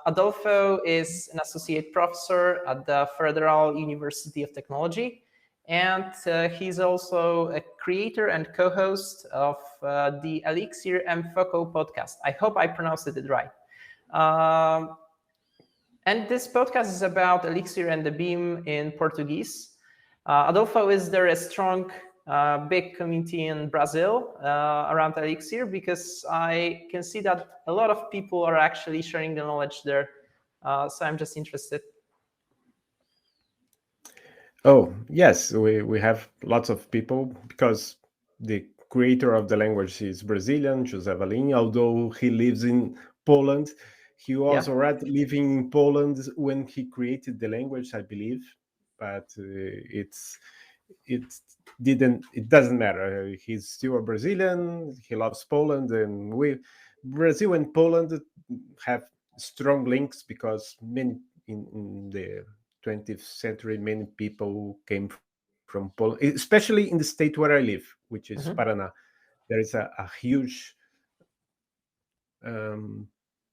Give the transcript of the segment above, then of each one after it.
Adolfo is an associate professor at the Federal University of Technology, and he's also a creator and co-host of the Elixir and Foco podcast. I hope I pronounced it right. And this podcast is about Elixir and the Beam in Portuguese. Adolfo, is there a strong, big community in Brazil around Elixir? Because I can see that a lot of people are actually sharing the knowledge there. So I'm just interested. Oh, yes, we have lots of people because the creator of the language is Brazilian, José Valim, although he lives in Poland. He was already living in Poland when he created the language, I believe, but it doesn't matter. He's still a Brazilian. He loves Poland, and Brazil and Poland have strong links because many in the 20th century, many people came from Poland, especially in the state where I live, which is Paraná. There is a huge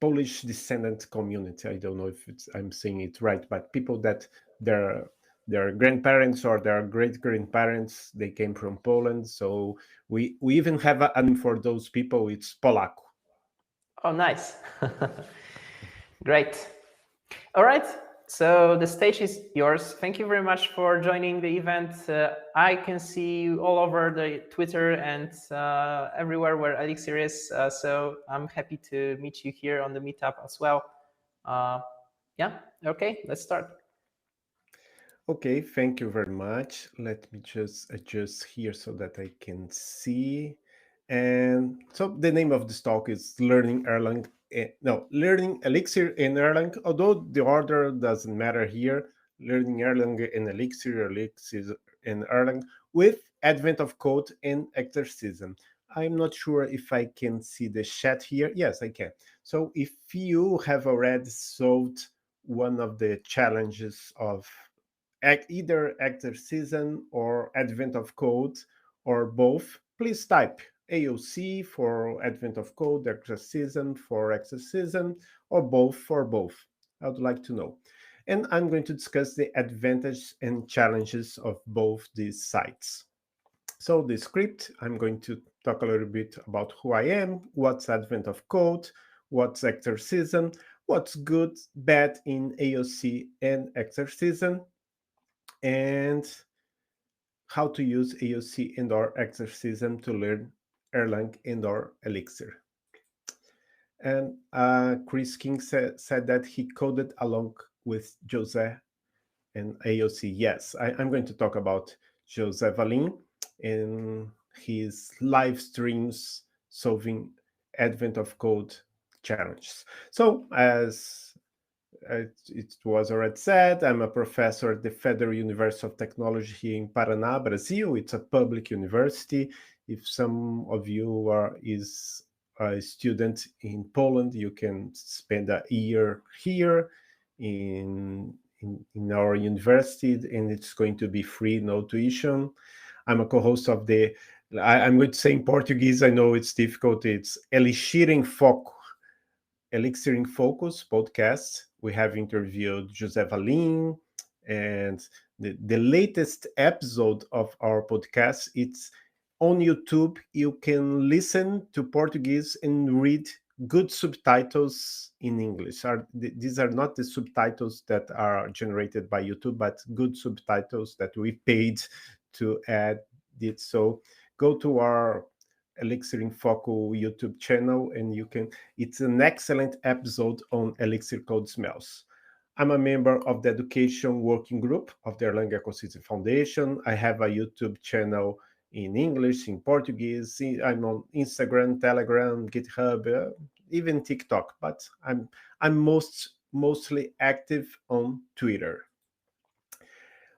Polish descendant community. I don't know if I'm saying it right, but people that their grandparents or their great grandparents, they came from Poland. So we even have a name for those people. It's Polaco. Oh, nice. Great. All right. So the stage is yours. Thank you very much for joining the event. I can see you all over the Twitter and everywhere where Elixir is. So I'm happy to meet you here on the meetup as well. Yeah. Okay. Let's start. Okay. Thank you very much. Let me just adjust here so that I can see. And so the name of this talk is Learning Erlang. Learning Elixir in Erlang, although the order doesn't matter here. Learning Erlang in Elixir, Elixir in Erlang, with advent of code and exercism. I'm not sure if I can see the chat here. Yes, I can. So if you have already solved one of the challenges of either exercism or advent of code or both, please type AOC for advent of code, exercism for exercism, or both for both. I would like to know. And I'm going to discuss the advantages and challenges of both these sites. So the script, I'm going to talk a little bit about who I am, what's advent of code, what's exercism, what's good, bad in AOC and exercism, and how to use AOC and or exercism to learn Erlang and or Elixir. And Chris King said that he coded along with Jose and AOC. Yes, I'm going to talk about Jose Valim and his live streams solving advent of code challenges. So as it was already said, I'm a professor at the Federal University of Technology here in Paraná, Brazil. It's a public university. If some of you is a student in Poland, you can spend a year here in our university, and it's going to be free, no tuition. I'm a co-host of I'm going to say in Portuguese, I know it's difficult, it's Elixir em Foco, Elixir em Focus podcast. We have interviewed José Valim, and the latest episode of our podcast, it's on YouTube. You can listen to Portuguese and read good subtitles in English. These are not the subtitles that are generated by YouTube, but good subtitles that we paid to add it. So go to our Elixir in Foco YouTube channel, and it's an excellent episode on Elixir Code Smells. I'm a member of the Education Working Group of the Erlang Ecosystem Foundation. I have a YouTube channel in English, in Portuguese. I'm on Instagram, Telegram, GitHub, even TikTok, but I'm mostly active on Twitter.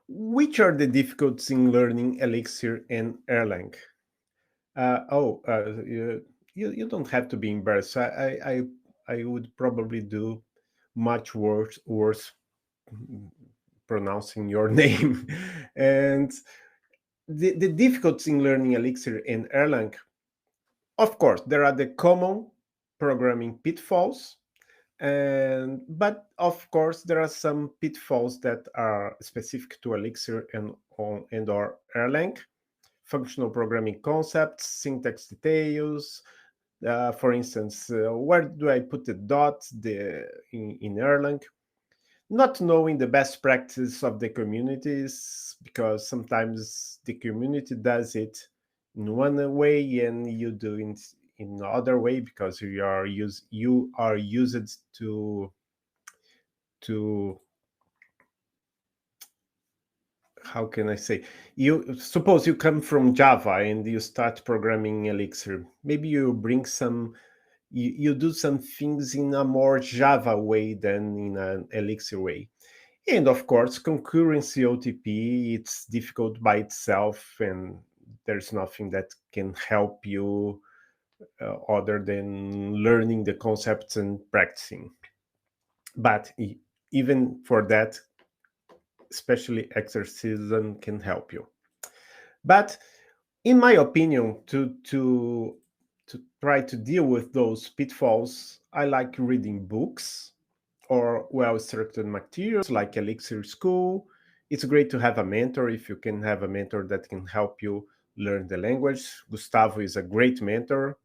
Which are the difficulties in learning Elixir and Erlang? You don't have to be embarrassed. I would probably do much worse pronouncing your name. And the difficulties in learning Elixir and Erlang, of course, there are the common programming pitfalls. And but of course there are some pitfalls that are specific to Elixir and or Erlang. Functional programming concepts, syntax details. For instance, where do I put the dot in Erlang? Not knowing the best practice of the communities, because sometimes the community does it in one way and you do it in other way because you are used to how can I say, you suppose you come from Java and you start programming Elixir. Maybe you bring some you do some things in a more Java way than in an Elixir way. And of course, concurrency OTP, it's difficult by itself, and there's nothing that can help you other than learning the concepts and practicing. But even for that, especially Exercism can help you. But in my opinion, to try to deal with those pitfalls, I like reading books or well-structured materials like Elixir School. It's great to have a mentor if you can have a mentor that can help you learn the language. Gustavo is a great mentor.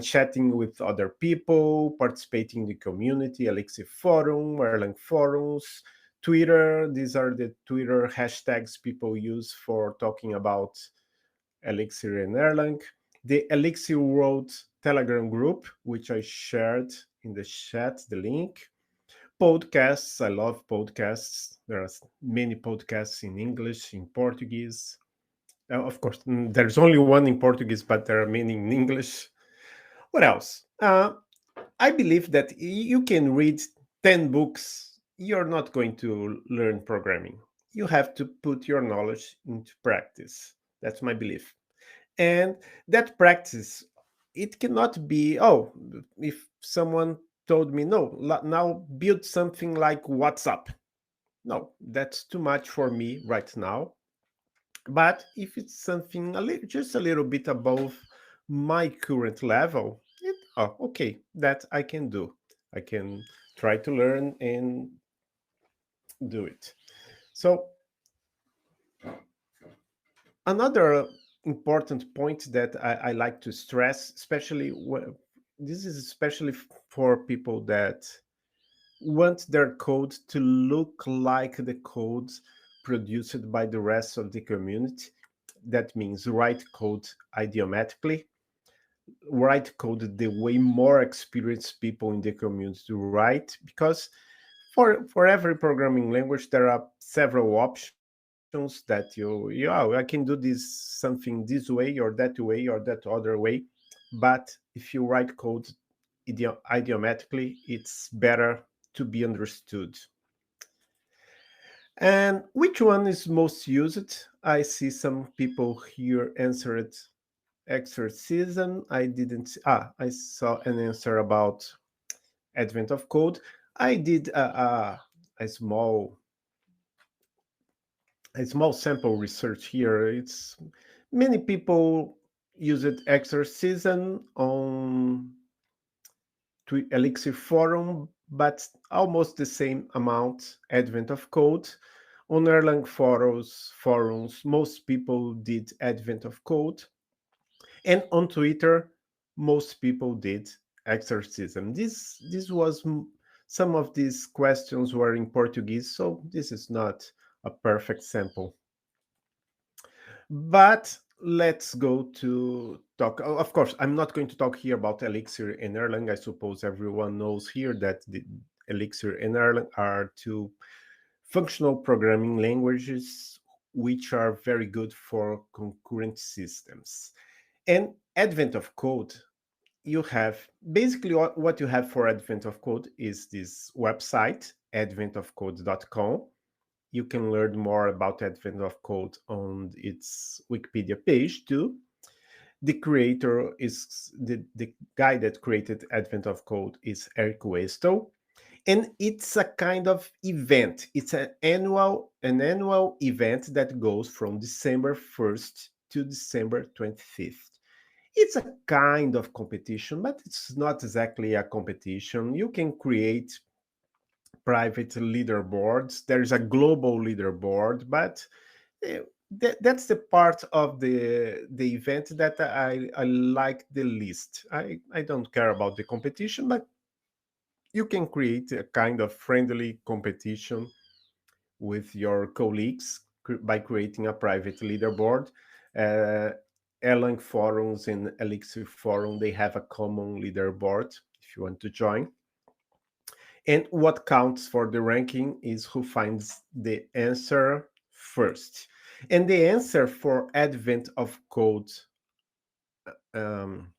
Chatting with other people, participating in the community, Elixir Forum, Erlang Forums, Twitter. These are the Twitter hashtags people use for talking about Elixir and Erlang. The Elixir World Telegram group, which I shared in the chat, the link. Podcasts, I love podcasts. There are many podcasts in English, in Portuguese. Of course, there's only one in Portuguese, but there are many in English. What else? I believe that you can read 10 books. You're not going to learn programming. You have to put your knowledge into practice. That's my belief. And that practice, it cannot be, oh, if someone told me, no, now build something like WhatsApp. No, that's too much for me right now. But if it's something just a little bit above my current level, oh, okay, that I can do. I can try to learn and do it. So another important point that I like to stress, especially this is especially for people that want their code to look like the code produced by the rest of the community. That means write code idiomatically, write code the way more experienced people in the community write, because for every programming language there are several options that I can do this something this way or that other way. But if you write code idiomatically, it's better to be understood. And which one is most used? I see some people here answered Exercism. I didn't. I saw an answer about Advent of Code. I did a small sample research here. It's many people used Exercism on Elixir Forum, but almost the same amount Advent of Code. On Erlang forums, most people did Advent of Code. And on Twitter, most people did Exercism. This was some of these questions were in Portuguese, so this is not a perfect sample. But let's go to talk. Of course, I'm not going to talk here about Elixir and Erlang. I suppose everyone knows here that the Elixir and Erlang are two functional programming languages which are very good for concurrent systems. And Advent of Code, you have basically what you have for Advent of Code is this website, adventofcode.com. You can learn more about Advent of Code on its Wikipedia page too. The creator is the guy that created Advent of Code is Eric Westel, and it's a kind of event. It's an annual event that goes from December 1st to December 25th. It's a kind of competition, but it's not exactly a competition. You can create private leaderboards. There is a global leaderboard, but uh, that's the part of the event that I like the least. I don't care about the competition, but you can create a kind of friendly competition with your colleagues by creating a private leaderboard. Uh, Erlang forums and Elixir forum, they have a common leaderboard if you want to join. And what counts for the ranking is who finds the answer first. And the answer for um,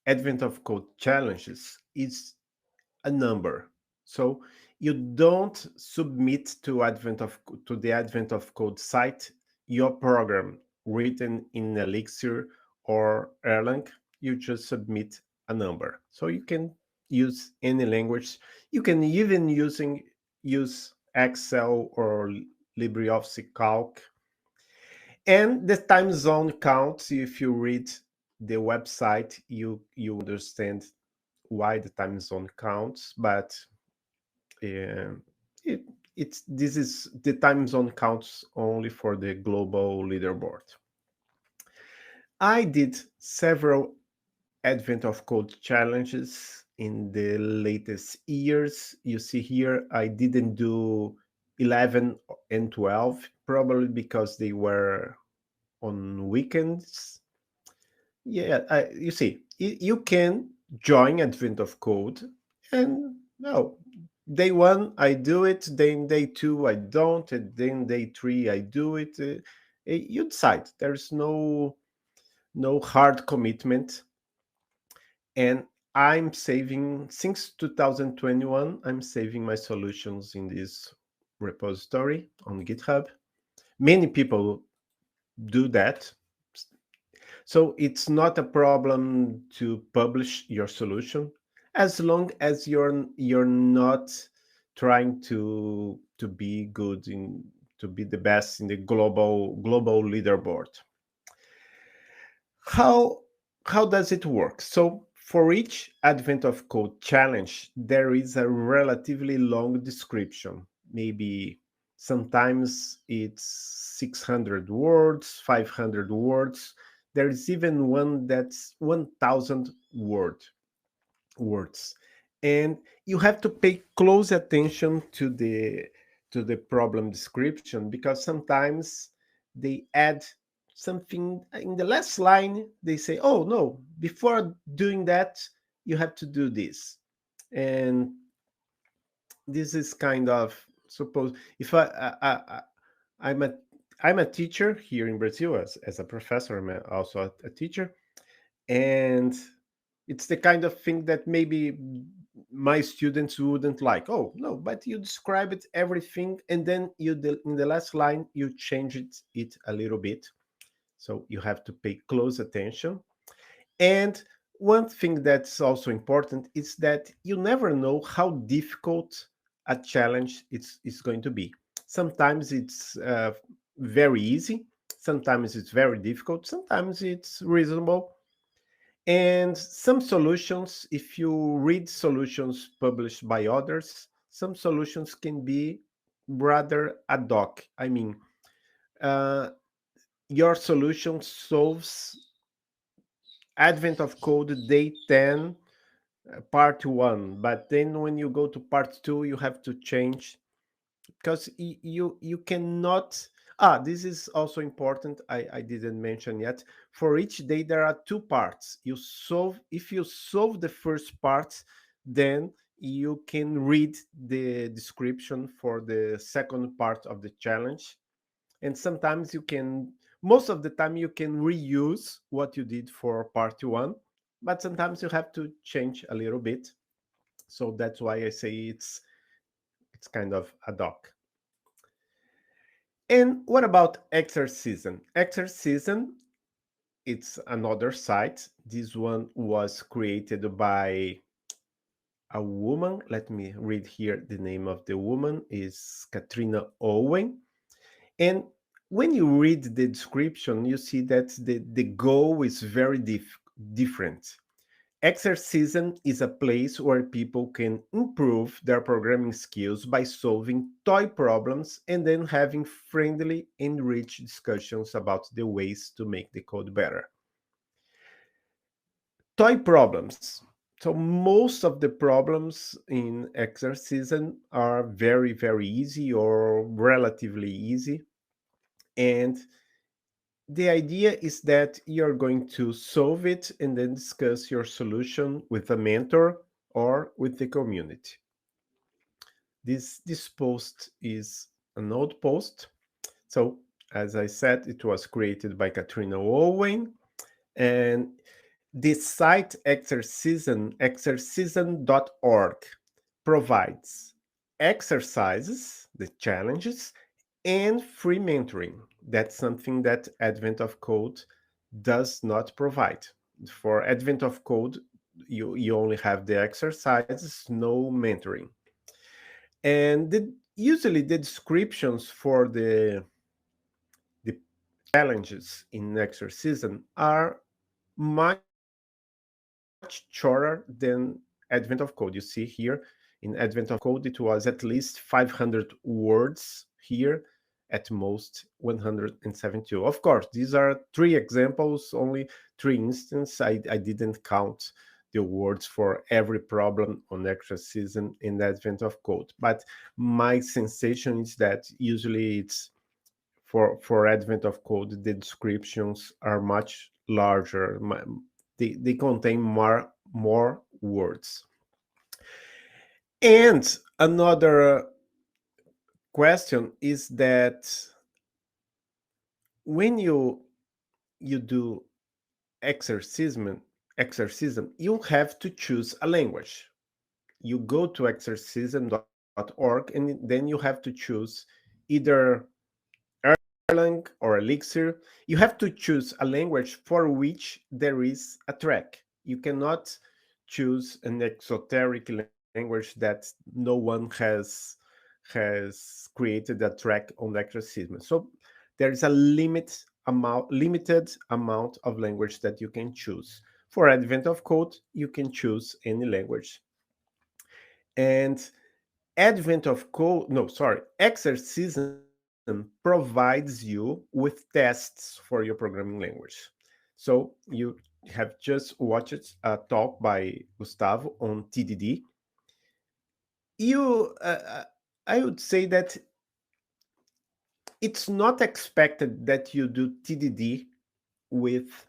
Advent of Code challenges is a number. So you don't submit to the Advent of Code site your program written in Elixir or Erlang. You just submit a number. So you can use any language. You can even use Excel or LibreOffice Calc. And the time zone counts. If you read the website, you understand why the time zone counts, but uh, it, it's this is the time zone counts only for the global leaderboard. I did several Advent of Code challenges in the latest years. You see here, I didn't do 11 and 12, probably because they were on weekends. Yeah, you see, you can join Advent of Code, and no, day one I do it, then day two I don't, and then day three I do it. You decide. There's no hard commitment, and I'm saving since 2021. I'm saving my solutions in this repository on GitHub. Many people do that. So it's not a problem to publish your solution as long as you're not trying to be good in to be the best in the global leaderboard. How how does it work? So for each Advent of Code challenge, there is a relatively long description. Maybe sometimes it's 600 words, 500 words. There is even one that's 1000 words. And you have to pay close attention to the problem description, because sometimes they add something in the last line. They say, oh no, before doing that you have to do this. And this is kind of, suppose if I'm a I'm a teacher here in Brazil, as a professor. I'm also a teacher, and it's the kind of thing that maybe my students wouldn't like. Oh no, but you describe it everything, and then in the last line you change it a little bit. So you have to pay close attention. And one thing that's also important is that you never know how difficult a challenge is going to be. Sometimes it's very easy, sometimes it's very difficult, sometimes it's reasonable. And some solutions, if you read solutions published by others, some solutions can be rather ad hoc. I mean, uh, your solution solves Advent of Code Day 10, part 1, but then when you go to part 2, you have to change, because you cannot. This is also important. I didn't mention yet. For each day there are two parts. You solve If you solve the first part, then you can read the description for the second part of the challenge. And sometimes you can, most of the time you can reuse what you did for part 1, but sometimes you have to change a little bit. So that's why I say it's kind of ad hoc. And what about Exercism? Exercism, it's another site. This one was created by a woman. Let me read here. The name of the woman is Katrina Owen. And when you read the description, you see that the goal is very different. Exercism is a place where people can improve their programming skills by solving toy problems and then having friendly and rich discussions about the ways to make the code better. Toy problems. So most of the problems in Exercism are very, very easy or relatively easy. And the idea is that you're going to solve it and then discuss your solution with a mentor or with the community. This post is an old post. So as I said, it was created by Katrina Owen, and the site Exercism, exercism.org, provides exercises, the challenges, and free mentoring. That's something that Advent of Code does not provide. For Advent of Code, you only have the exercises, no mentoring. And usually the descriptions for the challenges in Exercism are much shorter than Advent of Code. You see here in Advent of Code, it was at least 500 words. Here, at most 172. Of course, these are three examples, only three instances. I didn't count the words for every problem on Exercism in the Advent of Code. But my sensation is that usually it's for Advent of Code, the descriptions are much larger. They contain more words. And another question is that when you do exercism, you have to choose a language. You go to exercism.org and then you have to choose either Erlang or Elixir. You have to choose a language for which there is a track. You cannot choose an exoteric language that no one has created a track on Exercism. So there is a limited amount of language that you can choose. For Advent of Code, you can choose any language. And Exercism provides you with tests for your programming language. So you have just watched a talk by Gustavo on TDD. I would say that it's not expected that you do TDD with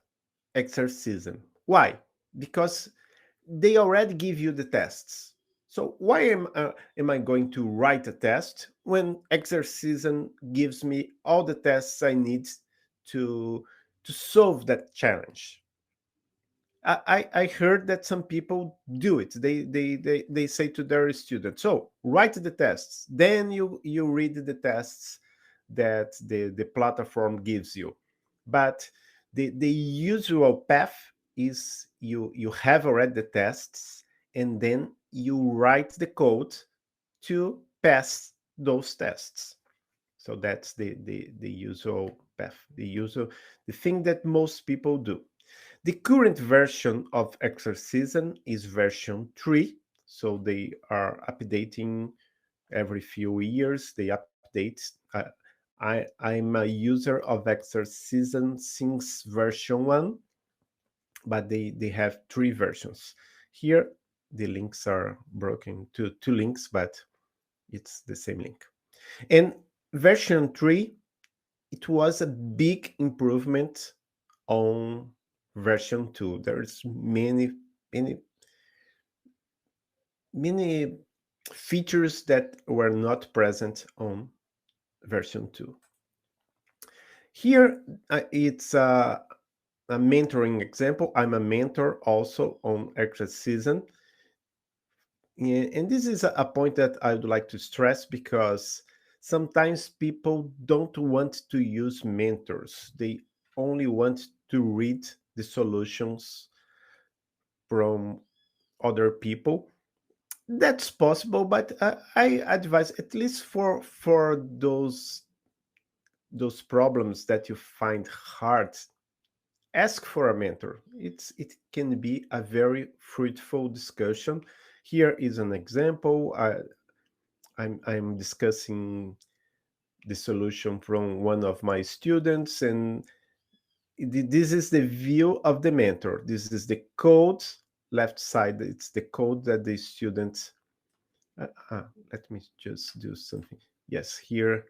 Exercism. Why? Because they already give you the tests. So why am I going to write a test when Exercism gives me all the tests I need to solve that challenge? I heard that some people do it. They say to their students, so write the tests, then you read the tests that the platform gives you. But the usual path is you have already the tests and then you write the code to pass those tests. So that's the usual path, the thing that most people do. The current version of Exercism is version 3, so they are updating every few years. They update. I'm a user of Exercism since version 1, but they have 3 versions. Here, the links are broken to 2 links, but it's the same link. And version 3, it was a big improvement on version 2. There's many features that were not present on version 2. Here it's a mentoring example. I'm a mentor also on Exercism. And this is a point that I would like to stress because sometimes people don't want to use mentors. They only want to read the solutions from other people. That's possible, but I advise, at least for those problems that you find hard ask for a mentor. It can be a very fruitful discussion. Here is an example. I'm discussing the solution from one of my students, and this is the view of the mentor. This is the code. Left side, it's the code that the student. Let me just do something. Yes, here.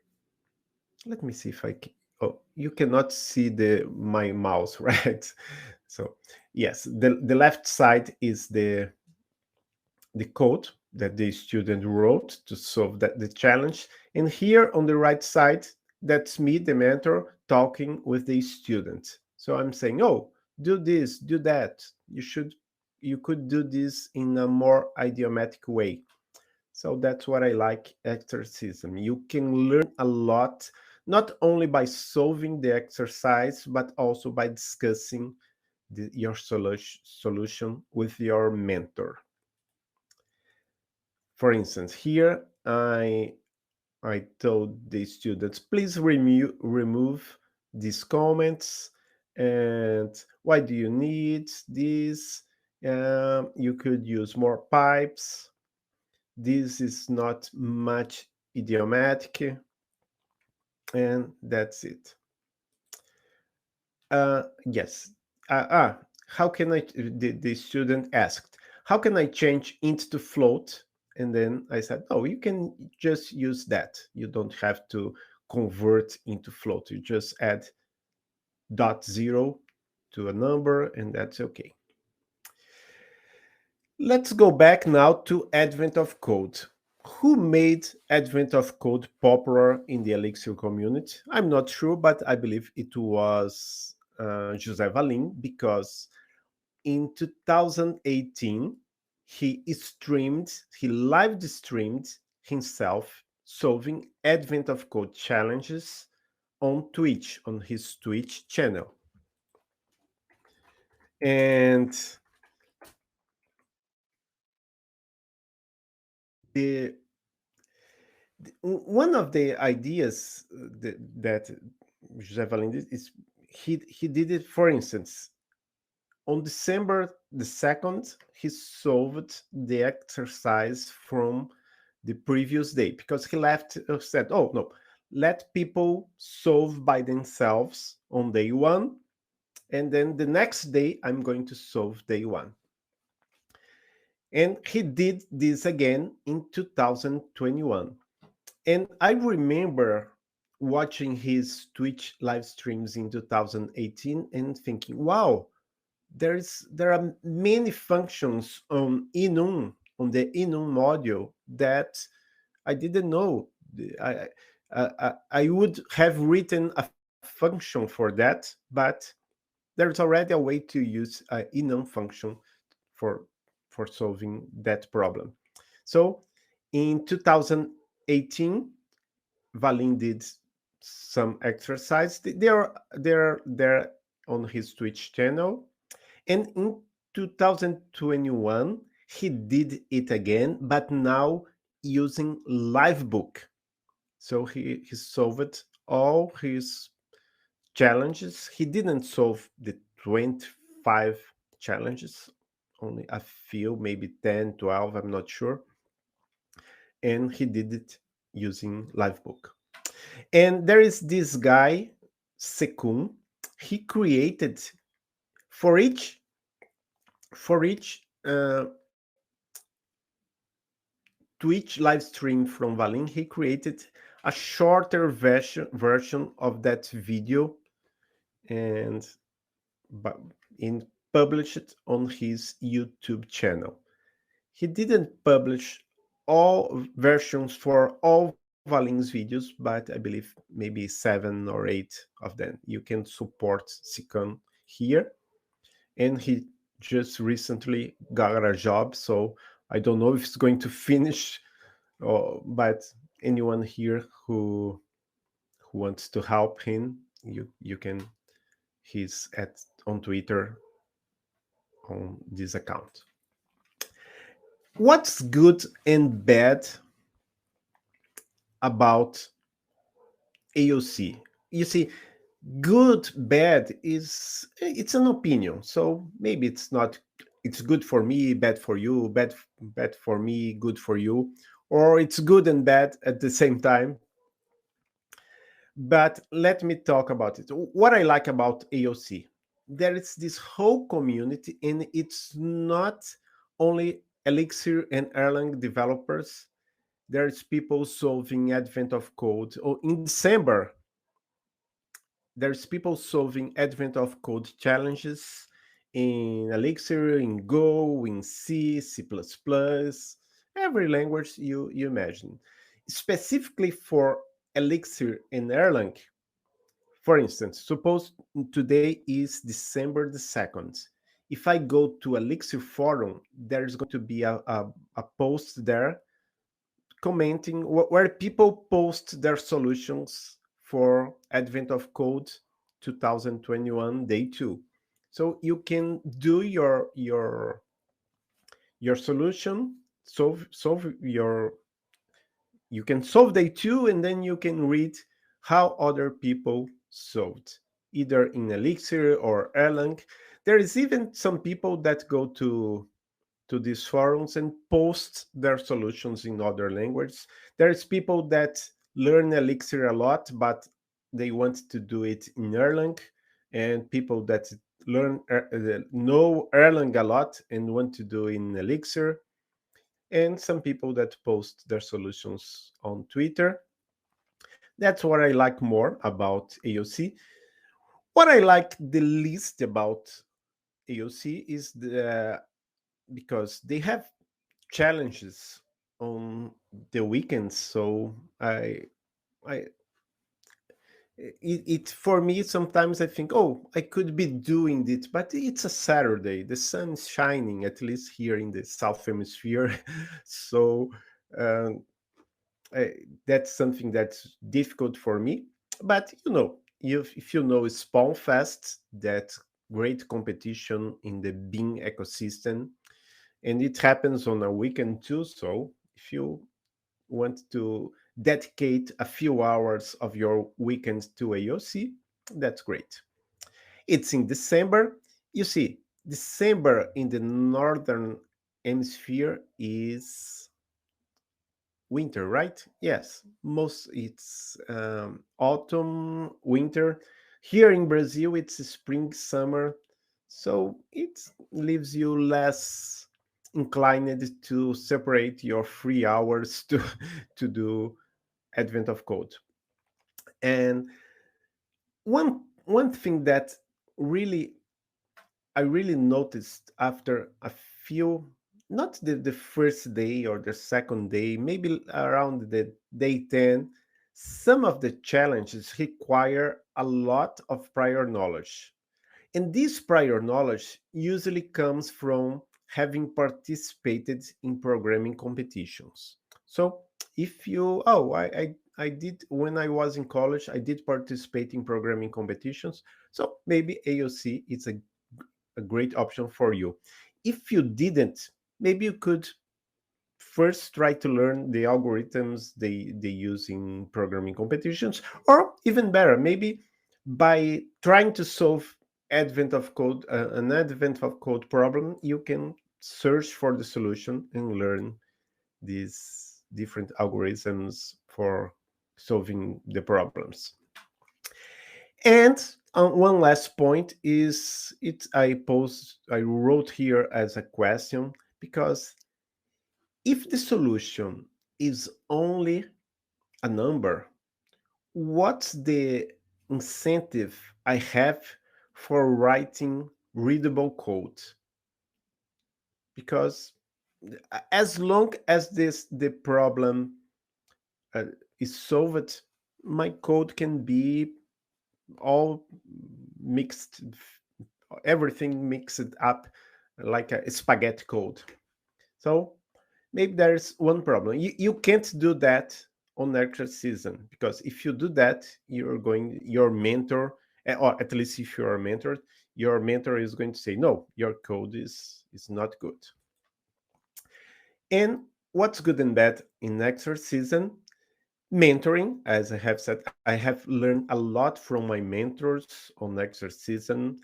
Let me see if I can. Oh, you cannot see my mouse, right? So yes, the left side is the code that the student wrote to solve the challenge. And here on the right side, that's me, the mentor, talking with the student. So I'm saying, oh, do this, do that. You could do this in a more idiomatic way. So that's what I like exercism. You can learn a lot, not only by solving the exercise, but also by discussing your solution with your mentor. For instance, here I told the students, please remove these comments. And why do you need this? You could use more pipes. This is not much idiomatic. And that's it. Yes. How can I? The student asked, how can I change int to float? And then I said, oh, you can just use that. You don't have to convert into float. You just add .0 to a number, and that's okay. Let's go back now to Advent of Code. Who made Advent of Code popular in the Elixir community? I'm not sure, but I believe it was José Valim, because in 2018, he live streamed himself solving Advent of Code challenges on Twitch, on his Twitch channel. And one of the ideas that José Valim did is he did it, for instance, on December the 2nd, he solved the exercise from the previous day, because he said, oh, no, let people solve by themselves on day one. And then the next day, I'm going to solve day one. And he did this again in 2021. And I remember watching his Twitch live streams in 2018 and thinking, wow, there are many functions on Enum, on the Enum module, that I didn't know. I would have written a function for that, but there's already a way to use an Enum function for solving that problem. So in 2018, Valim did some exercise. They're on his Twitch channel. And in 2021, he did it again, but now using Livebook. So he solved all his challenges. He didn't solve the 25 challenges, only a few, maybe 10, 12, I'm not sure. And he did it using Livebook. And there is this guy, Sekun. He created for each Twitch live stream from Valim, he created a shorter version of that video, and published it on his YouTube channel. He didn't publish all versions for all Valim's videos, but I believe maybe 7 or 8 of them. You can support Sikon here. And he just recently got a job, so I don't know if it's going to finish, but anyone here who wants to help him, you can. He's on Twitter on this account. What's good and bad about AOC? You see, Good, bad is it's an opinion. So maybe it's not, it's good for me, bad for you, bad for me, good for you, or it's good and bad at the same time. But let me talk about it. What I like about AOC, there is this whole community, and it's not only Elixir and Erlang developers. There's people solving Advent of Code. Oh, in December, there's people solving Advent of Code challenges in Elixir, in Go, in C, C++, every language you imagine. Specifically for Elixir and Erlang, for instance, suppose today is December the 2nd. If I go to Elixir forum, there's going to be a post there commenting where people post their solutions for Advent of Code 2021 day 2. So you can do your solution, solve your, you can solve day 2, and then you can read how other people solved, either in Elixir or Erlang. There is even some people that go to these forums and post their solutions in other languages. There's people that learn Elixir a lot, but they want to do it in Erlang, and people that know Erlang a lot and want to do in Elixir, and some people that post their solutions on Twitter. That's what I like more about AOC. What I like the least about AOC is because they have challenges on the weekends. So I it for me sometimes I think, oh, I could be doing it, but it's a Saturday, the sun's shining, at least here in the south hemisphere. So um, that's something that's difficult for me. But if you know Spawn Fest, that great competition in the Bing ecosystem, and it happens on a weekend too. So if you want to dedicate a few hours of your weekend to AOC, that's great. It's in December. You see, December in the northern hemisphere is winter, right? Yes, most it's autumn, winter. Here in Brazil, it's spring, summer, so it leaves you less inclined to separate your 3 hours to to do Advent of Code. And one thing that really I really noticed after a few, not the first day or the second day, maybe around the day 10, some of the challenges require a lot of prior knowledge. And this prior knowledge usually comes from having participated in programming competitions. So if you, oh, I did, when I was in college, I did participate in programming competitions. So maybe AOC is a great option for you. If you didn't, maybe you could first try to learn the algorithms they use in programming competitions, or even better, maybe by trying to solve an Advent of Code problem, you can search for the solution and learn these different algorithms for solving the problems. And one last point is it I wrote here as a question, because if the solution is only a number, what's the incentive I have for writing readable code? Because as long as the problem uh, is solved, my code can be all mixed, everything mixed up like a spaghetti code. So maybe there's one problem. You can't do that on Exercism, because if you do that, your mentor, or at least if you're a mentor, your mentor is going to say, no, your code is not good. And what's good and bad in Exercism? Mentoring, as I have said, I have learned a lot from my mentors on Exercism,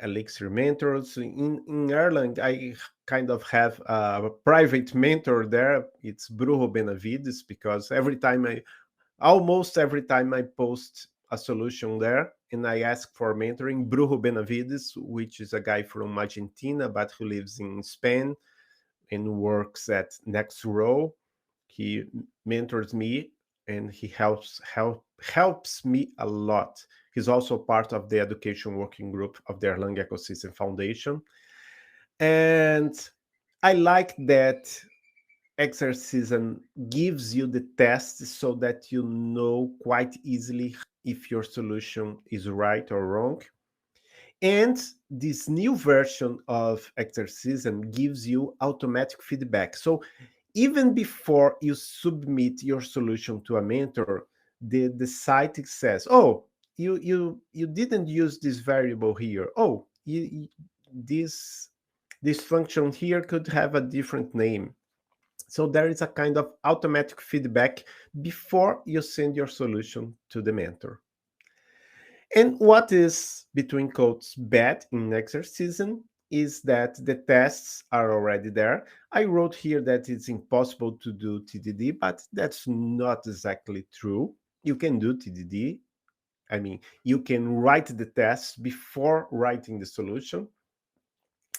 Elixir mentors. In Erlang, I kind of have a private mentor there. It's Brujo Benavides, because almost every time I post a solution there and I ask for mentoring, Brujo Benavides, which is a guy from Argentina but who lives in Spain and works at Next Row, he mentors me and he helps me a lot. He's also part of the education working group of the Erlang Ecosystem Foundation. And I like that Exercism gives you the tests so that you know quite easily if your solution is right or wrong. And this new version of Exercism gives you automatic feedback. So even before you submit your solution to a mentor, the site says, "Oh, you didn't use this variable here. Oh, this this function here could have a different name." So there is a kind of automatic feedback before you send your solution to the mentor. And what is, between quotes, bad in Exercism is that the tests are already there. I wrote here that it's impossible to do TDD, but that's not exactly true. You can do TDD. I mean, you can write the tests before writing the solution,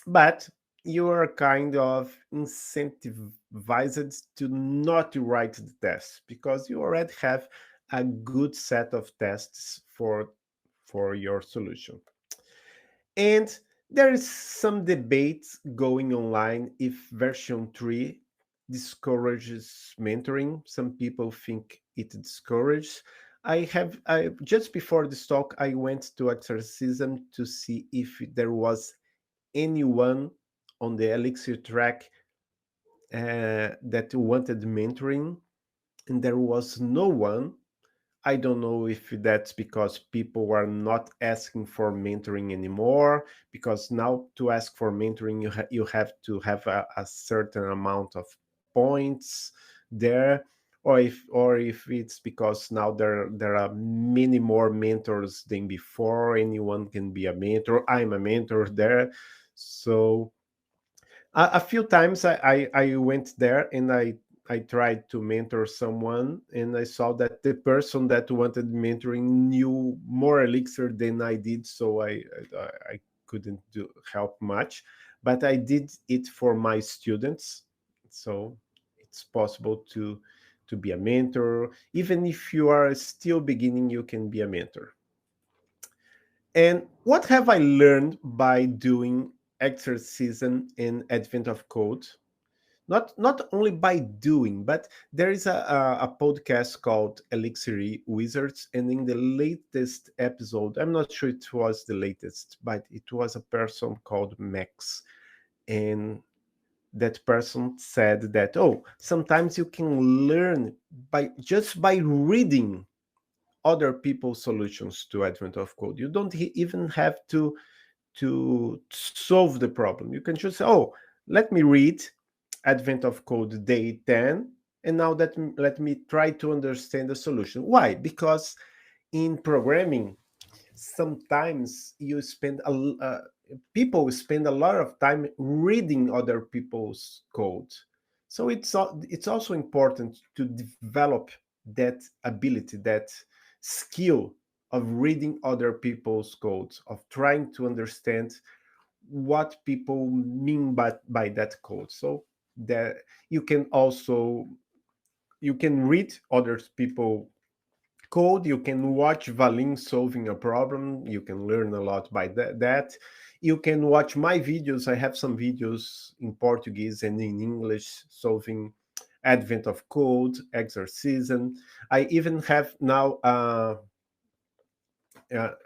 but you are kind of incentivized to not write the tests because you already have a good set of tests for your solution. And there is some debate going online if version 3 discourages mentoring. Some people think it discourages. I just before this talk, I went to Exercism to see if there was anyone on the Elixir track that wanted mentoring, and there was no one. I don't know if that's because people are not asking for mentoring anymore, because now to ask for mentoring, you have to have a certain amount of points there, or if it's because now there are many more mentors than before. Anyone can be a mentor. I'm a mentor there. So a few times I went there and I tried to mentor someone, and I saw that the person that wanted mentoring knew more Elixir than I did, so I couldn't help much. But I did it for my students, so it's possible to be a mentor. Even if you are still beginning, you can be a mentor. And what have I learned by doing Exercism in Advent of Code? Not only by doing, but there is a podcast called Elixir Wizards, and in the latest episode, I'm not sure it was the latest, but it was a person called Max, and that person said that, oh, sometimes you can learn by reading other people's solutions to Advent of Code. You don't even have to solve the problem. You can just say, oh, let me read Advent of Code Day 10, and now let me try to understand the solution. Why? Because in programming, sometimes people spend a lot of time reading other people's code. So it's also important to develop that ability, that skill of reading other people's codes, of trying to understand what people mean by that code. So that you can also you can read other people code, you can watch Valim solving a problem, you can learn a lot by that. You can watch my videos. I have some videos in Portuguese and in English solving Advent of Code, Exercism. I even have now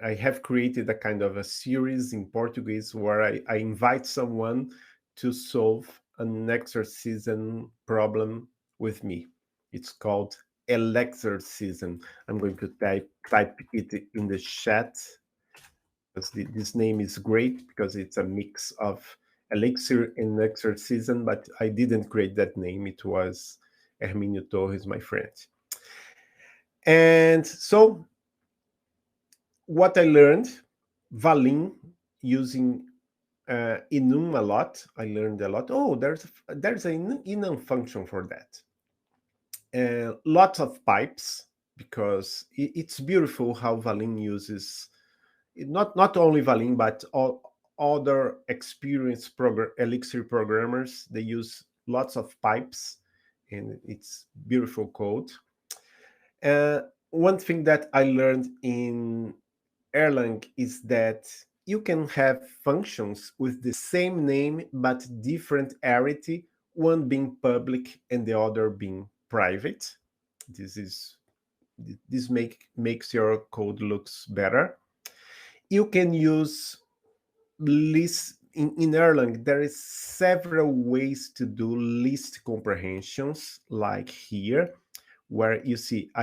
I have created a kind of a series in Portuguese where I invite someone to solve an exorcism problem with me. It's called Elixircism. I'm going to type it in the chat because this name is great because it's a mix of Elixir and Exorcism, but I didn't create that name. It was Herminio Torres, my friend. And so what I learned, Valin, using enum a lot. I learned a lot. Oh, there's an enum function for that. Lots of pipes, because it's beautiful how Valin uses not only Valin but all other experienced Elixir programmers. They use lots of pipes, and it's beautiful code. Uh, One thing that I learned in Erlang is that you can have functions with the same name but different arity, one being public and the other being private. This is this makes your code looks better. You can use list in Erlang. There is several ways to do list comprehensions, like here, where you see uh,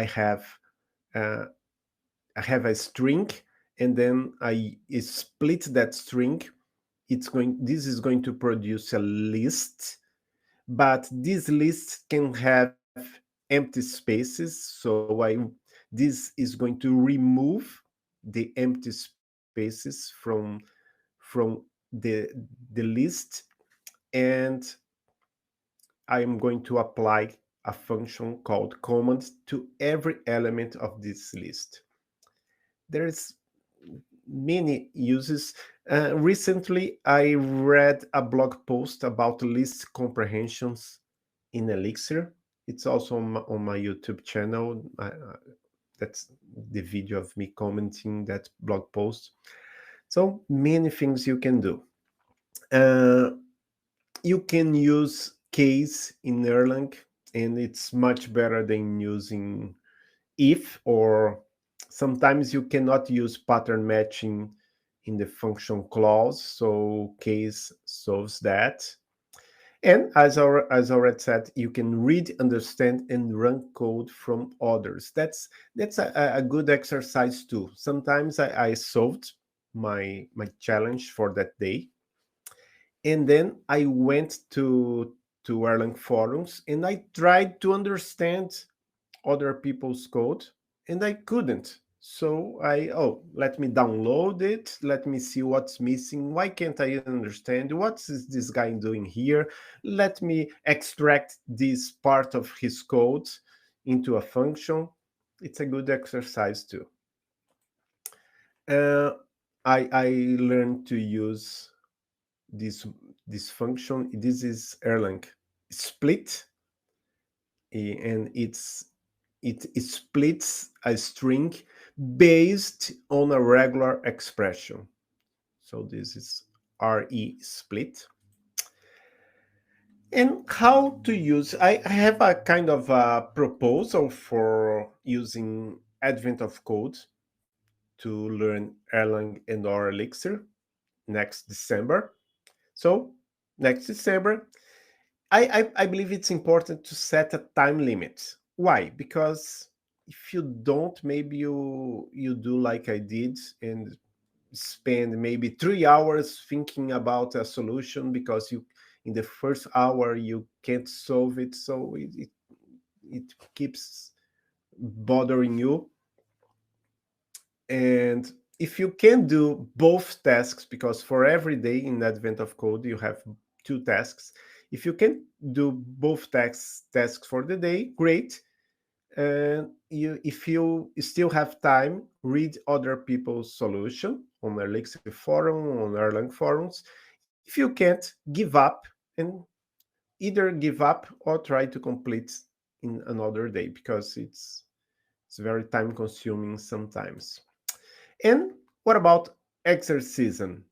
I have a string, and then I split that string. This is going to produce a list, but this list can have empty spaces. So this is going to remove the empty spaces from the list, and I am going to apply a function called command to every element of this list. There's many uses. Recently, I read a blog post about list comprehensions in Elixir. It's also on my YouTube channel. That's the video of me commenting that blog post. So many things you can do. Uh, you can use case in Erlang, and it's much better than using if, or sometimes you cannot use pattern matching in the function clause, so case solves that. And as already said, you can read, understand, and run code from others. That's a good exercise too. Sometimes I solved my challenge for that day, and then I went to Erlang forums and I tried to understand other people's code, and I couldn't. So let me download it, let me see what's missing, why can't I understand what is this guy doing here, let me extract this part of his code into a function. It's a good exercise too. uh, I learned to use this function. This is Erlang split, and it splits a string based on a regular expression. So this is re split. And how to use, I have a kind of a proposal for using Advent of Code to learn Erlang and or Elixir next December. So next December, I believe it's important to set a time limit. Why? Because if you don't, maybe you do like I did and spend maybe 3 hours thinking about a solution, because you in the first hour you can't solve it, so it keeps bothering you. And if you can do both tasks, because for every day in Advent of Code you have 2 tasks, if you can do both tasks for the day, great. And if you still have time, read other people's solution on Elixir forum, on Erlang forums. If you can't, give up, and either give up or try to complete in another day, because it's very time consuming sometimes. And what about Exercism?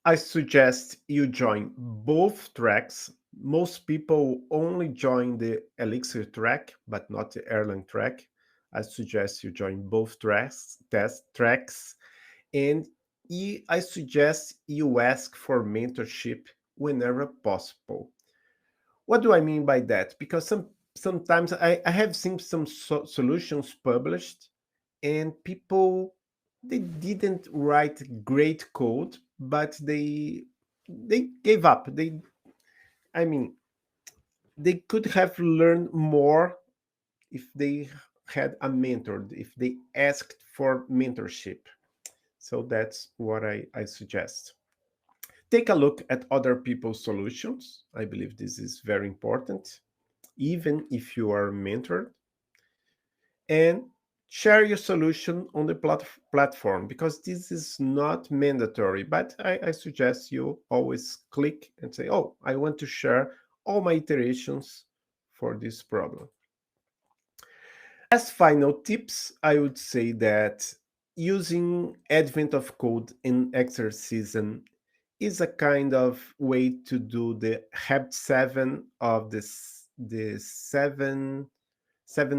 I suggest you join both tracks. Most people only join the Elixir track, but not the Erlang track. I suggest you join both tracks, and I suggest you ask for mentorship whenever possible. What do I mean by that? Because sometimes I have seen some solutions published, and people, they didn't write great code, but they gave up. I mean, they could have learned more if they had a mentor, if they asked for mentorship. So that's what I suggest. Take a look at other people's solutions. I believe this is very important, even if you are mentored. And share your solution on the platform, because this is not mandatory, but I suggest you always click and say, oh, I want to share all my iterations for this problem. As final tips, I would say that using Advent of Code in Exercism is a kind of way to do the habit 7 of the seven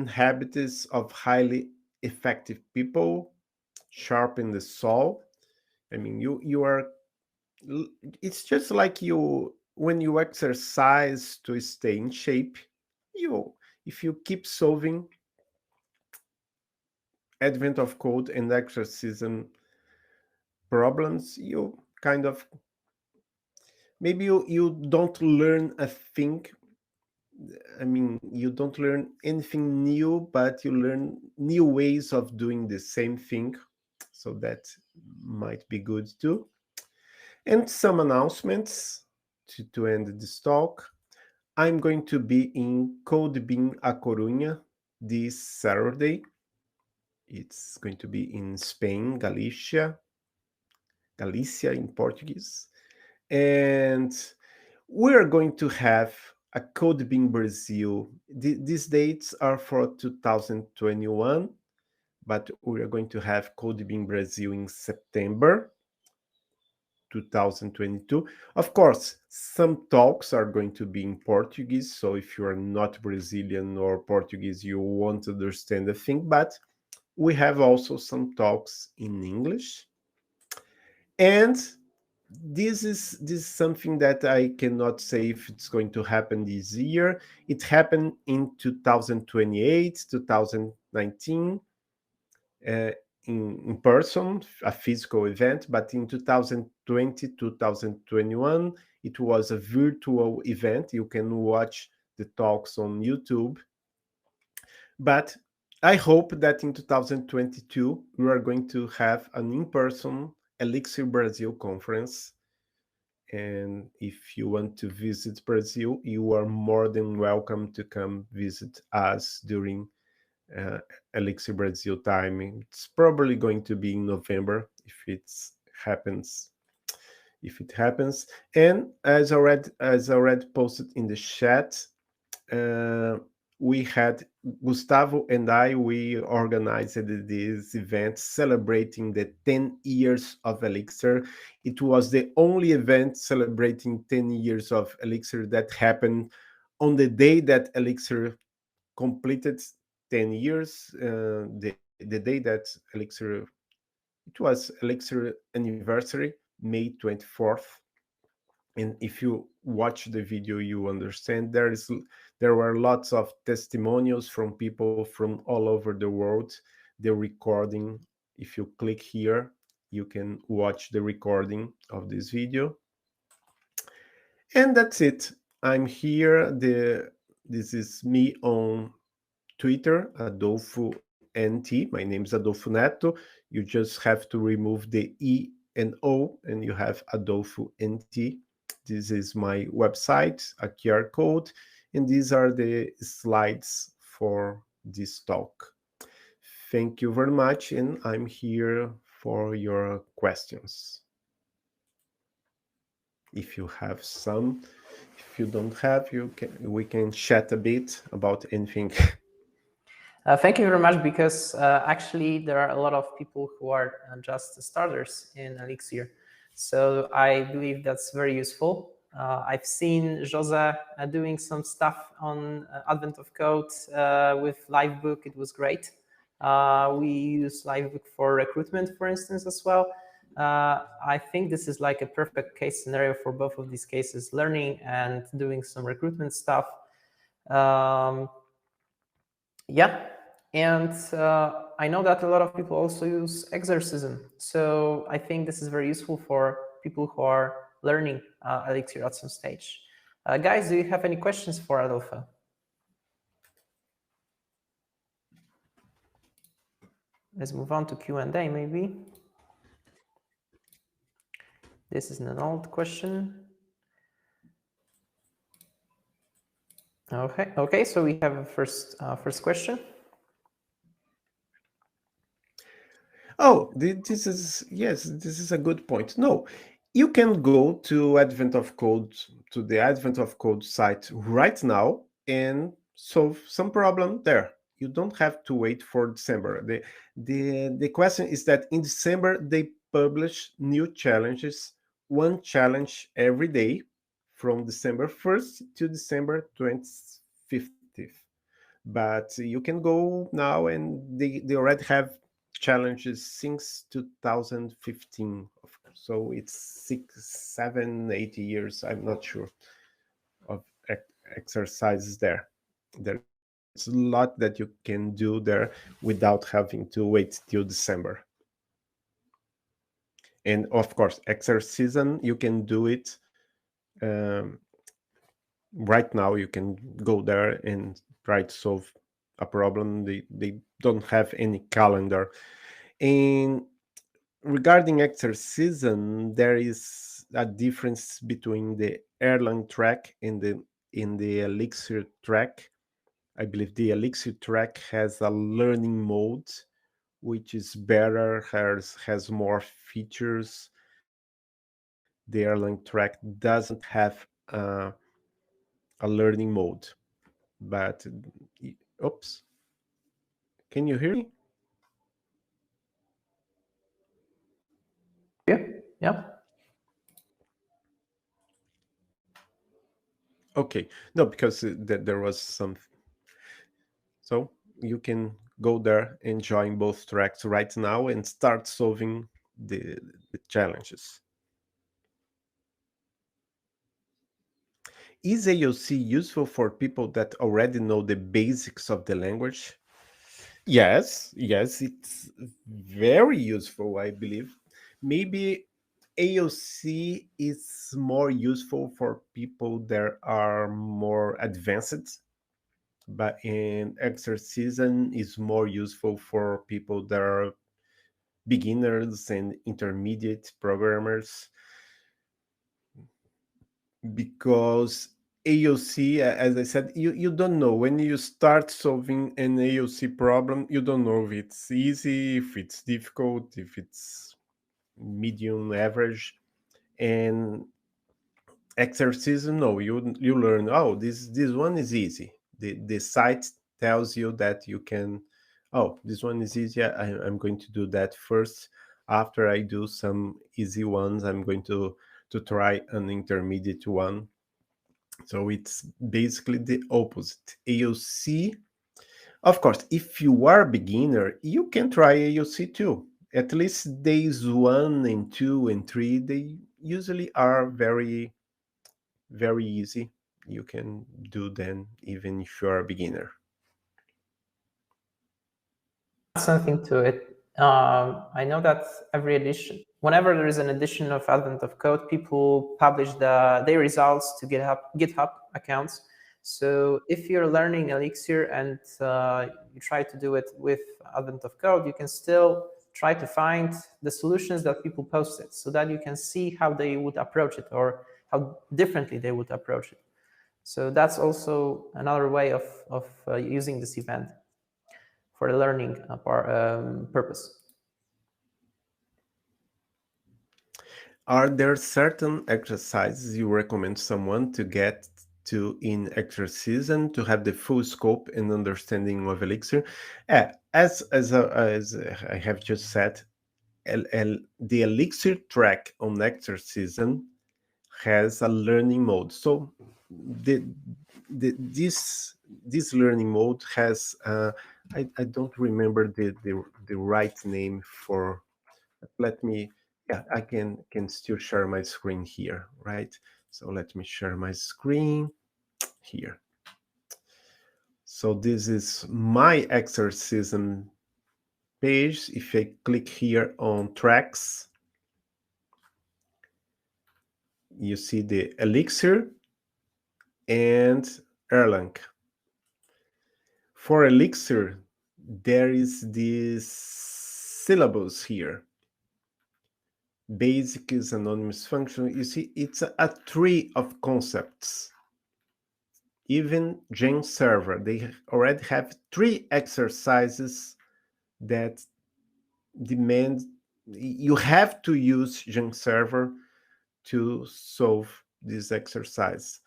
habits of highly effective people. Sharpen the saw. I mean, you are. It's just like you when you exercise to stay in shape. You if you keep solving Advent of Code and Exercism problems, you kind of maybe you don't learn a thing. I mean, you don't learn anything new, but you learn new ways of doing the same thing. So that might be good too. And some announcements to end this talk. I'm going to be in CodeBeam A Coruña this Saturday. It's going to be in Spain, Galicia in Portuguese. And we're going to have a CodeBeam Brazil. These dates are for 2021, but we are going to have CodeBeam Brazil in September 2022. Of course, some talks are going to be in Portuguese, so if you are not Brazilian or Portuguese, you won't understand the thing, but we have also some talks in English. And this is something that I cannot say if it's going to happen this year. It happened in 2028, 2019, uh, in person, a physical event, but in 2020, 2021, it was a virtual event. You can watch the talks on YouTube. But I hope that in 2022, we are going to have an in-person Elixir Brazil conference. And if you want to visit Brazil, you are more than welcome to come visit us during Elixir Brazil time. It's probably going to be in November if it happens. And as already posted in the chat, we had Gustavo and we organized this event celebrating the 10 years of Elixir. It was the only event celebrating 10 years of Elixir that happened on the day that Elixir completed 10 years, the day that Elixir, it was Elixir anniversary, May 24th. And if you watch the video, you understand there were lots of testimonials from people from all over the world. The recording, if you click here, you can watch the recording of this video. And that's it. I'm here. This is me on Twitter, Adolfo NT. My name is Adolfo Neto. You just have to remove the E and O, and you have Adolfo NT. This is my website, a QR code, and these are the slides for this talk. Thank you very much, and I'm here for your questions. If you have some, if you don't have, we can chat a bit about anything. Thank you very much, because actually there are a lot of people who are just starters in Elixir. So I believe that's very useful. I've seen Jose doing some stuff on Advent of Code with Livebook. It was great. We use Livebook for recruitment, for instance, as well. I think this is like a perfect case scenario for both of these cases, learning and doing some recruitment stuff. Yeah, and I know that a lot of people also use Exercism. So I think this is very useful for people who are learning Elixir at some stage. Guys, do you have any questions for Adolfo? let's move on to Q&A maybe. This is an old question. Okay, so we have a first question. Oh, this is a good point. No, you can go to the Advent of Code site right now and solve some problem there. You don't have to wait for December. The question is that in December they publish new challenges, one challenge every day from December 1st to December 25th. But you can go now and they already have challenges since 2015, so it's 6, 7, 8 years, I'm not sure, of exercises there. There's a lot that you can do there without having to wait till December. And of course, Exercism, you can do it right now. You can go there and try to solve a problem. They don't have any calendar. And regarding Exercism, there is a difference between the Erlang track and the Elixir track. I believe the Elixir track has a learning mode, which is better, has more features. The Erlang track doesn't have a learning mode. But oops, can you hear me? Yeah. Okay, no, because there was some. So you can go there and join both tracks right now and start solving the challenges. Is AOC useful for people that already know the basics of the language? Yes, it's very useful, I believe. Maybe AOC is more useful for people that are more advanced, but in Exercism is more useful for people that are beginners and intermediate programmers, because AOC, as I said, you don't know when you start solving an AOC problem, you don't know if it's easy, if it's difficult, if it's medium, average. And Exercism, no, you learn, oh, this one is easy. The site tells you that you can, oh, this one is easy. I'm going to do that first. After I do some easy ones, I'm going to try an intermediate one. So it's basically the opposite. AOC, of course, if you are a beginner, you can try AOC too. At least days 1 and 2 and 3, they usually are very easy. You can do them even if you're a beginner. Something to it. I know that every edition, whenever there is an edition of Advent of Code, people publish their results to GitHub accounts. So if you're learning Elixir and you try to do it with Advent of Code, you can still try to find the solutions that people posted so that you can see how they would approach it or how differently they would approach it. So that's also another way of using this event for the learning purpose. Are there certain exercises you recommend someone to get to in Exercism to have the full scope and understanding of Elixir? As I have just said, the Elixir track on Exercism has a learning mode. So this learning mode has I don't remember the right name for. Let me, yeah, I can still share my screen here, right? So let me share my screen here. So this is my Exercism page. If I click here on tracks, you see the Elixir and Erlang. For Elixir, there is this syllables here. Basic is anonymous function. You see, it's a tree of concepts. Even Gen server, they already have 3 exercises that demand you have to use Gen server to solve this exercise.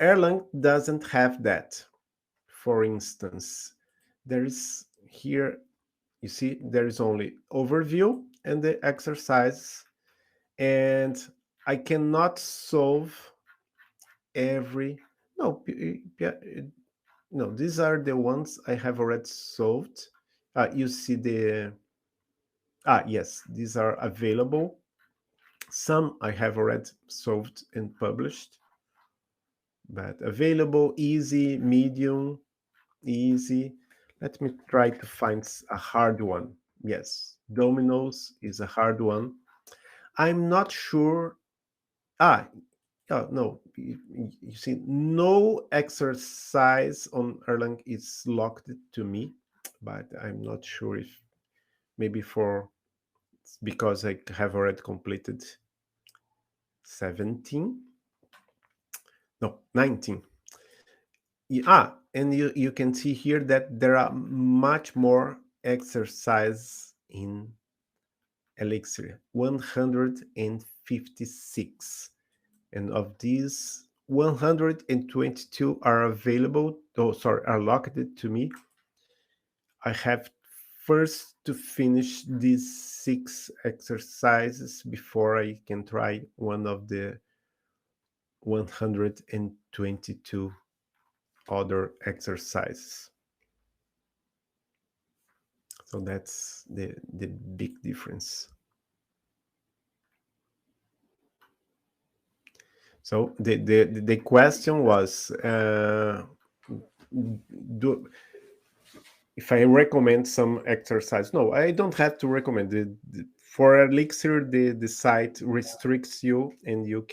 Erlang doesn't have that. For instance, there is here, you see, there is only overview and the exercise, and I cannot solve every, no, no, these are the ones I have already solved. You see yes, these are available. Some I have already solved and published, but available, easy, medium, easy. Let me try to find a hard one. Yes, dominoes is a hard one. I'm not sure. No, you see, no exercise on Erlang is locked to me, but I'm not sure if maybe because I have already completed 17, no, 19. And you can see here that there are much more exercises in Elixir, 156. And of these, 122 are available, are locked to me. I have first to finish these 6 exercises before I can try one of the 122 other exercises. So that's the big difference. So the question was, if I recommend some exercise. No, I don't have to recommend it. For Elixir, the site restricts you, and you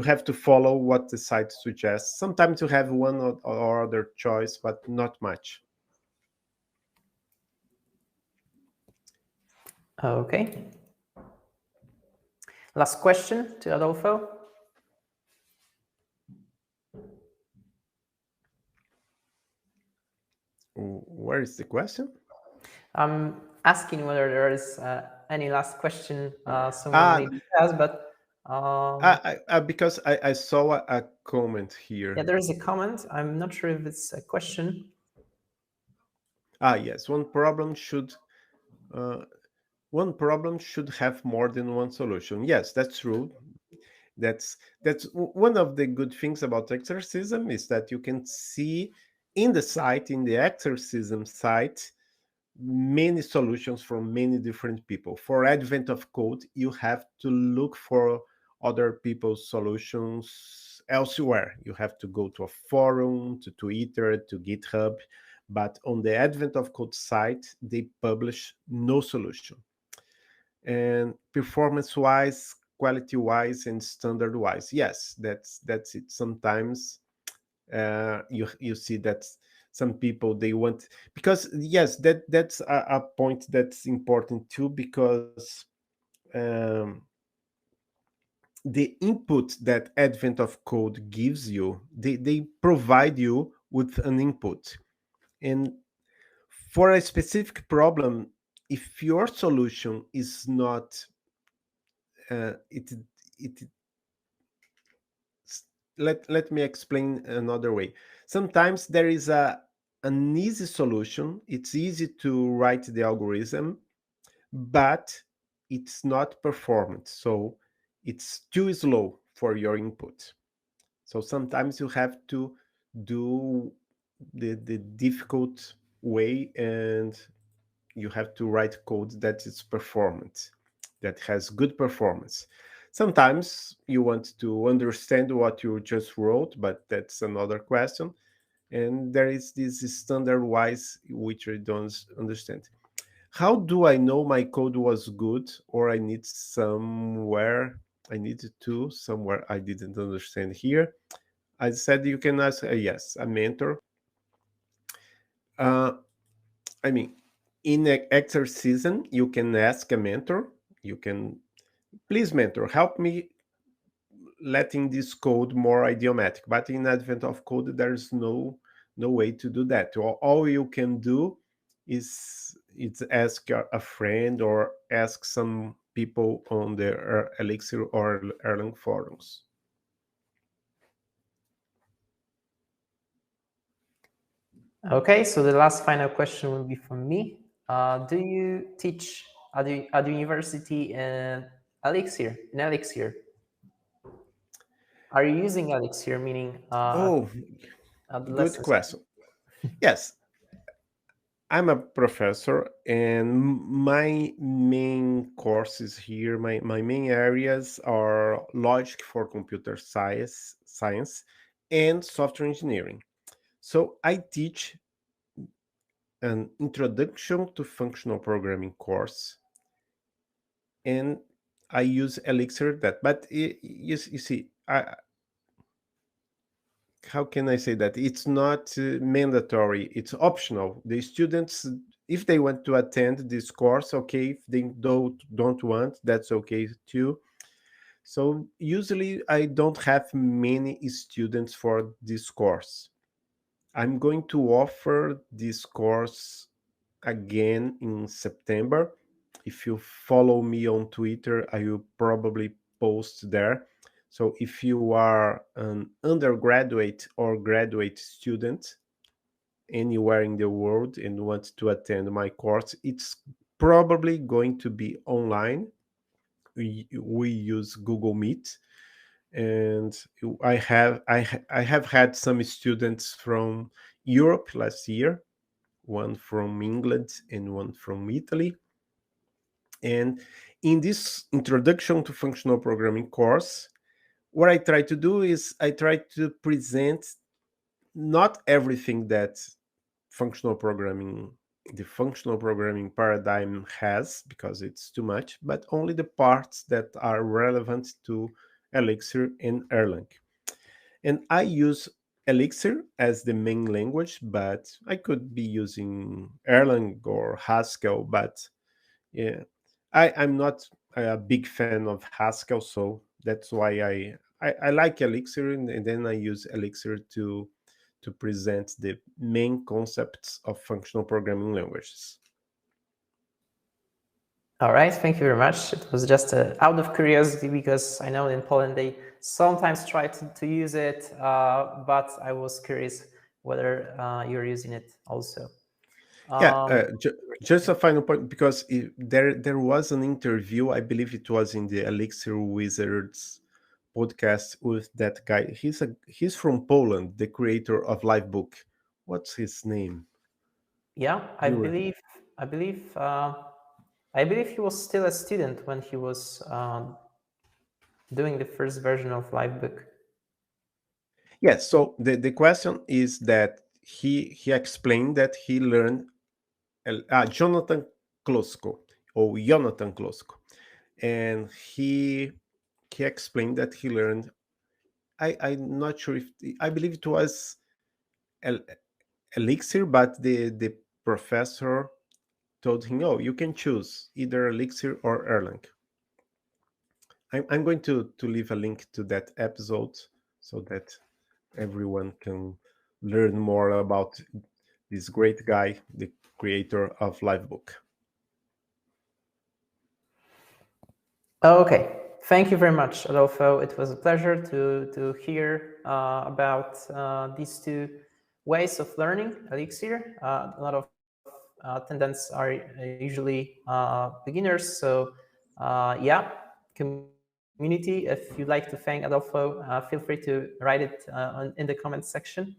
have to follow what the site suggests. Sometimes you have one or other choice, but not much. Okay. Last question to Adolfo. Where is the question? I'm asking whether there is any last question someone maybe has, but because I saw a comment here. Yeah, there is a comment. I'm not sure if it's a question. Yes, one problem should have more than one solution. Yes, that's true. That's one of the good things about Exercism, is that you can see in the Exercism site, many solutions from many different people. For Advent of Code, you have to look for other people's solutions elsewhere. You have to go to a forum, to Twitter, to GitHub. But on the Advent of Code site, they publish no solution. And performance-wise, quality-wise, and standard-wise, yes, that's it. Sometimes you see that some people, they want, because yes, that's a point that's important too, because the input that Advent of Code gives you, they provide you with an input, and for a specific problem, if your solution is not it let me explain another way. Sometimes there is an easy solution. It's easy to write the algorithm, but it's not performant, so it's too slow for your input. So sometimes you have to do the difficult way, and you have to write code that is performant, that has good performance. Sometimes you want to understand what you just wrote, but that's another question. And there is this standard-wise, which I don't understand. How do I know my code was good, or I needed to somewhere I didn't understand here? I said you can ask, yes, a mentor. I mean, In Exercism, you can ask a mentor. You can, please mentor, help me letting this code more idiomatic. But in Advent of Code, there's no way to do that. All you can do is it's ask a friend or ask some people on the Elixir or Erlang forums. Okay, so the last final question will be from me. Do you teach at the university in Elixir? Are you using Elixir, meaning Oh, at the good lessons? question. Yes, I'm a professor, and my main courses here, my main areas are logic for computer science and software engineering. So I teach an introduction to functional programming course, and I use Elixir that. But you see, how can I say that? It's not mandatory, it's optional. The students, if they want to attend this course, okay. If they don't want, that's okay too. So usually I don't have many students for this course. I'm going to offer this course again in September. If you follow me on Twitter, I will probably post there. So if you are an undergraduate or graduate student anywhere in the world and want to attend my course, it's probably going to be online. We use Google Meet, and I have had some students from Europe last year, one from England and one from Italy. And in this introduction to functional programming course, what I try to do is I try to present not everything that functional programming the functional programming paradigm has, because it's too much, but only the parts that are relevant to Elixir and Erlang. And I use Elixir as the main language, but I could be using Erlang or Haskell. But yeah, I'm not a big fan of Haskell, so that's why I like Elixir, and then I use Elixir to present the main concepts of functional programming languages. All right, thank you very much. It was just out of curiosity, because I know in Poland they sometimes try to use it, but I was curious whether you're using it also. Yeah, just a final point, because there was an interview, I believe it was in the Elixir Wizards podcast with that guy. He's from Poland, the creator of Livebook. What's his name? Yeah, I You were believe I believe I believe he was still a student when he was doing the first version of Livebook. Yes. So the question is that he explained that he learned Jonathan Klosko, or Jonathan Klosko, and he explained that he learned. I'm not sure if I believe it was El- Elixir, but the professor told him, "Oh, you can choose either Elixir or Erlang." I'm going to leave a link to that episode so that everyone can learn more about this great guy, the creator of Livebook. Okay, thank you very much, Adolfo. It was a pleasure to hear about these two ways of learning Elixir. A lot of attendants are usually beginners, so yeah, community. If you'd like to thank Adolfo, feel free to write it in the comments section.